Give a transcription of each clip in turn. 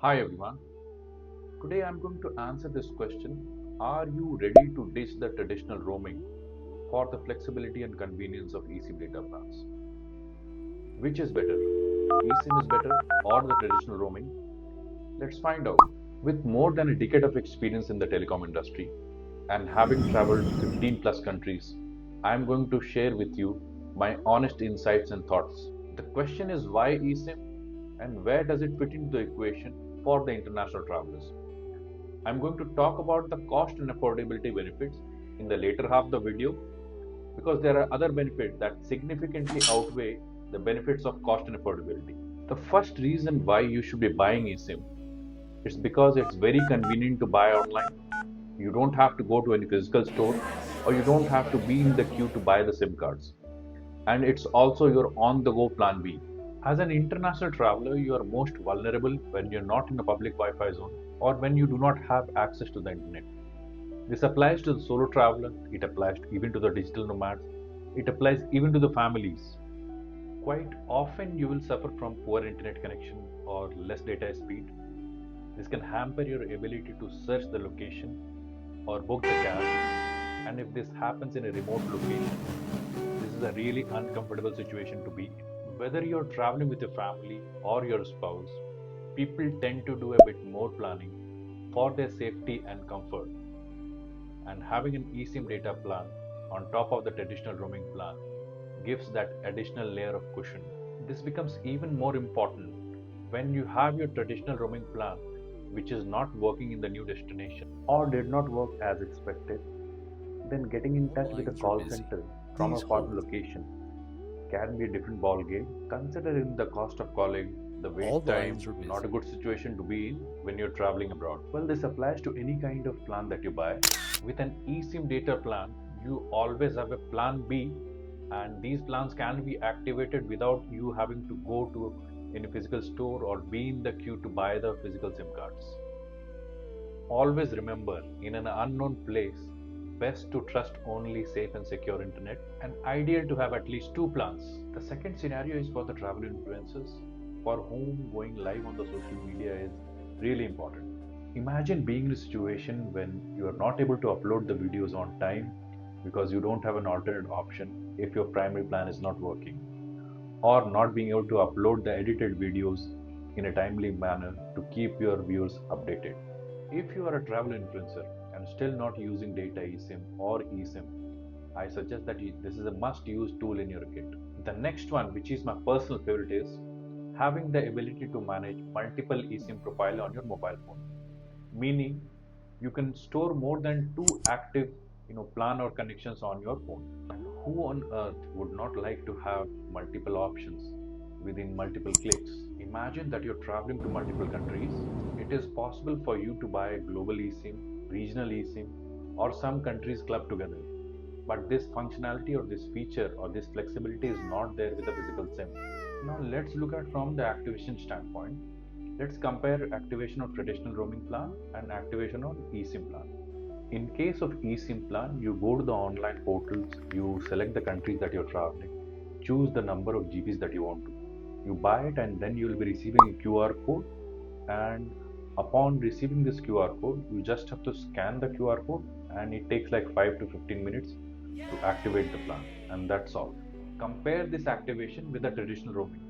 Hi everyone. Today I'm going to answer this question. Are you ready to ditch the traditional roaming for the flexibility and convenience of eSIM data plans? Which is better? eSIM is better or the traditional roaming? Let's find out. With more than a decade of experience in the telecom industry and having traveled to 15 plus countries, I'm going to share with you my honest insights and thoughts. The question is why eSIM and where does it fit into the equation for the international travelers? I'm going to talk about the cost and affordability benefits in the later half of the video because there are other benefits that significantly outweigh the benefits of cost and affordability. The first reason why you should be buying eSIM is because it's very convenient to buy online. You don't have to go to any physical store or you don't have to be in the queue to buy the SIM cards. And it's also your on the go plan B. As an international traveler, you are most vulnerable when you're not in a public Wi Fi zone or when you do not have access to the internet. This applies to the solo traveler, it applies even to the digital nomads, it applies even to the families. Quite often, you will suffer from poor internet connection or less data speed. This can hamper your ability to search the location or book the cab. And if this happens in a remote location, this is a really uncomfortable situation to be in. Whether you're traveling with your family or your spouse, people tend to do a bit more planning for their safety and comfort. And having an eSIM data plan on top of the traditional roaming plan gives that additional layer of cushion. This becomes even more important when you have your traditional roaming plan which is not working in the new destination or did not work as expected. Then getting in touch All with a lines are call busy. center from a Please foreign hold. location can be a different ball game. Considering the cost of calling, the All wait time, lines are not a busy. good situation to be in when you're traveling abroad. Well, this applies to any kind of plan that you buy. With an eSIM data plan, you always have a plan B, and these plans can be activated without you having to go to any physical store or be in the queue to buy the physical SIM cards. Always remember, in an unknown place, best to trust only safe and secure internet, and ideal to have at least two plans. The second scenario is for the travel influencers, for whom going live on the social media is really important. Imagine being in a situation when you are not able to upload the videos on time because you don't have an alternate option if your primary plan is not working, or not being able to upload the edited videos in a timely manner to keep your viewers updated. If you are a travel influencer and still not using data eSIM or eSIM, I suggest that this is a must use tool in your kit. The next one, which is my personal favorite, is having the ability to manage multiple eSIM profile on your mobile phone. Meaning you can store more than two active plan or connections on your phone. And who on earth would not like to have multiple options within multiple clicks? Imagine that you're traveling to multiple countries. It is possible for you to buy a global eSIM, regional eSIM, or some countries clubbed together. But this functionality or this feature or this flexibility is not there with a physical SIM. Now let's look at from the activation standpoint. Let's compare activation of traditional roaming plan and activation of eSIM plan. In case of eSIM plan, you go to the online portals, you select the countries that you're traveling, choose the number of GBs that you want to. You buy it and then you will be receiving a QR code. And upon receiving this QR code, you just have to scan the QR code and it takes like 5 to 15 minutes to activate the plan. And that's all. Compare this activation with the traditional roaming.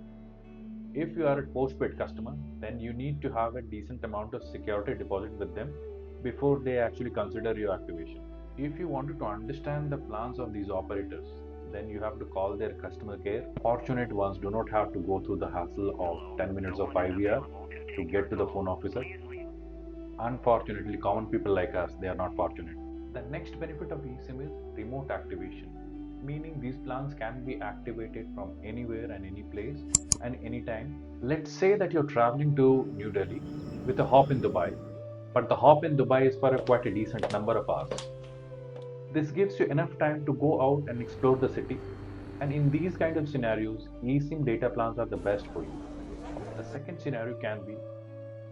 If you are a postpaid customer, then you need to have a decent amount of security deposit with them before they actually consider your activation. If you wanted to understand the plans of these operators, then you have to call their customer care. Fortunate ones do not have to go through the hassle of 10 minutes of IVR to get to the phone officer. Unfortunately, common people like us, they are not fortunate. The next benefit of eSIM is remote activation, meaning these plans can be activated from anywhere and any place and anytime. Let's say that you're traveling to New Delhi with a hop in Dubai, but the hop in Dubai is for quite a decent number of hours. This gives you enough time to go out and explore the city. And in these kind of scenarios, eSIM data plans are the best for you. The second scenario can be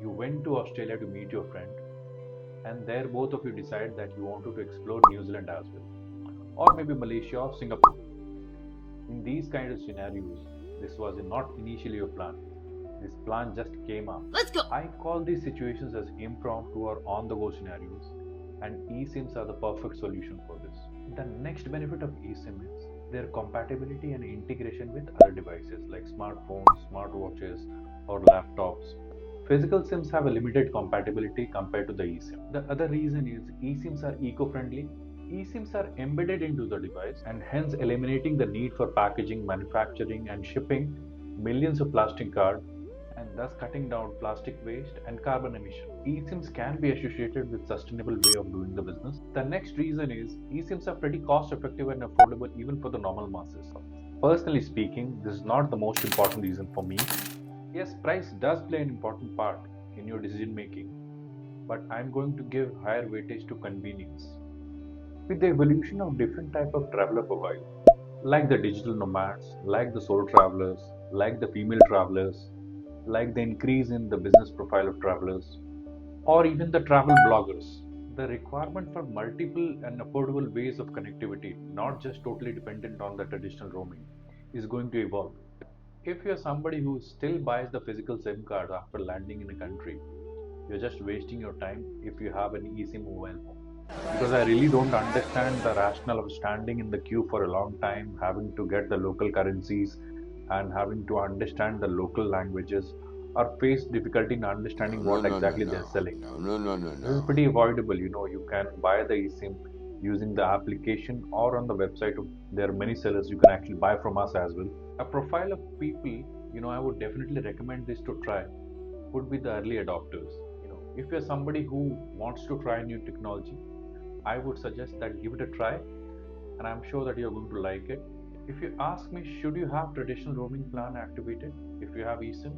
you went to Australia to meet your friend, and there both of you decide that you wanted to explore New Zealand as well, or maybe Malaysia or Singapore. In these kind of scenarios, this was not initially your plan. This plan just came up. Let's go. I call these situations as impromptu or on-the-go scenarios, and eSIMs are the perfect solution for this. The next benefit of eSIM is their compatibility and integration with other devices like smartphones, smartwatches, or laptops. Physical SIMs have a limited compatibility compared to the eSIM. The other reason is eSIMs are eco-friendly. eSIMs are embedded into the device and hence eliminating the need for packaging, manufacturing, and shipping millions of plastic cards and thus cutting down plastic waste and carbon emission. eSIMs can be associated with sustainable way of doing the business. The next reason is eSIMs are pretty cost effective and affordable even for the normal masses. Personally speaking, this is not the most important reason for me. Yes, price does play an important part in your decision making, but I'm going to give higher weightage to convenience. With the evolution of different type of traveler profile, like the digital nomads, like the solo travelers, like the female travelers, like the increase in the business profile of travelers, or even the travel bloggers, the requirement for multiple and affordable ways of connectivity, not just totally dependent on the traditional roaming, is going to evolve. If you're somebody who still buys the physical SIM card after landing in a country, you're just wasting your time if you have an eSIM mobile phone. Because I really don't understand the rationale of standing in the queue for a long time, having to get the local currencies and having to understand the local languages or face difficulty in understanding No, what no, no, exactly no, they're selling. no, no, no, no, This is no. pretty avoidable. You can buy the eSIM using the application or on the website. There are many sellers you can actually buy from us as well. A profile of people, I would definitely recommend this to try would be the early adopters. If you're somebody who wants to try new technology, I would suggest that give it a try, and I'm sure that you're going to like it. If you ask me, should you have traditional roaming plan activated if you have eSIM?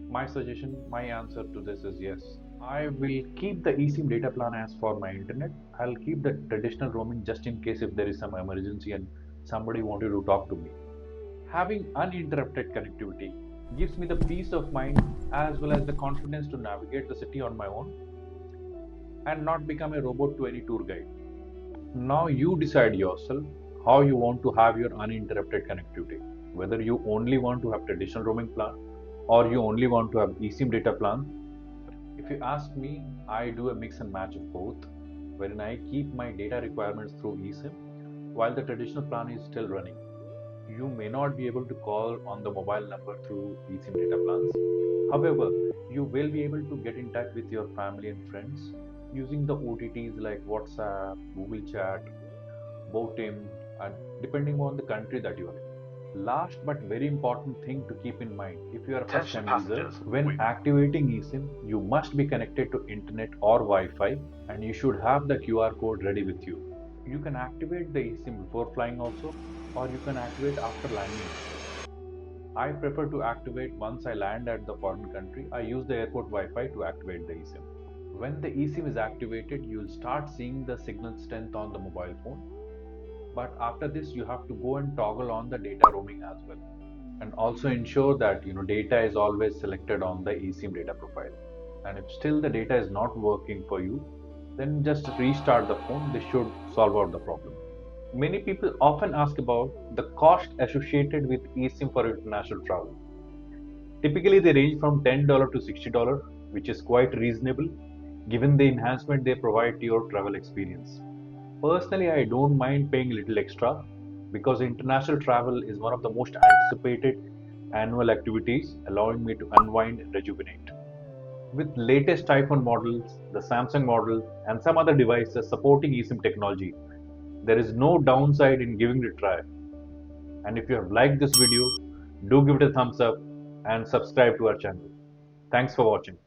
My suggestion, my answer to this is yes. I will keep the eSIM data plan as for my internet. I'll keep the traditional roaming just in case if there is some emergency and somebody wanted to talk to me. Having uninterrupted connectivity gives me the peace of mind as well as the confidence to navigate the city on my own and not become a robot to any tour guide. Now you decide yourself how you want to have your uninterrupted connectivity. Whether you only want to have traditional roaming plan or you only want to have eSIM data plan. If you ask me, I do a mix and match of both, wherein I keep my data requirements through eSIM while the traditional plan is still running. You may not be able to call on the mobile number through eSIM data plans. However, you will be able to get in touch with your family and friends using the OTTs like WhatsApp, Google Chat, Botim, and depending on the country that you are in. Last but very important thing to keep in mind, if you are a first-time user, when activating eSIM, you must be connected to internet or Wi-Fi, and you should have the QR code ready with you. You can activate the eSIM before flying also, or you can activate after landing. I prefer to activate once I land at the foreign country. I use the airport Wi-Fi to activate the eSIM. When the eSIM is activated, you'll start seeing the signal strength on the mobile phone. But after this, you have to go and toggle on the data roaming as well. And also ensure that data is always selected on the eSIM data profile. And if still the data is not working for you, then just restart the phone. This should solve out the problem. Many people often ask about the cost associated with eSIM for international travel. Typically, they range from $10 to $60, which is quite reasonable given the enhancement they provide to your travel experience. Personally, I don't mind paying a little extra because international travel is one of the most anticipated annual activities, allowing me to unwind and rejuvenate. With latest iPhone models, the Samsung model, and some other devices supporting eSIM technology, there is no downside in giving it a try. And if you have liked this video, do give it a thumbs up and subscribe to our channel. Thanks for watching.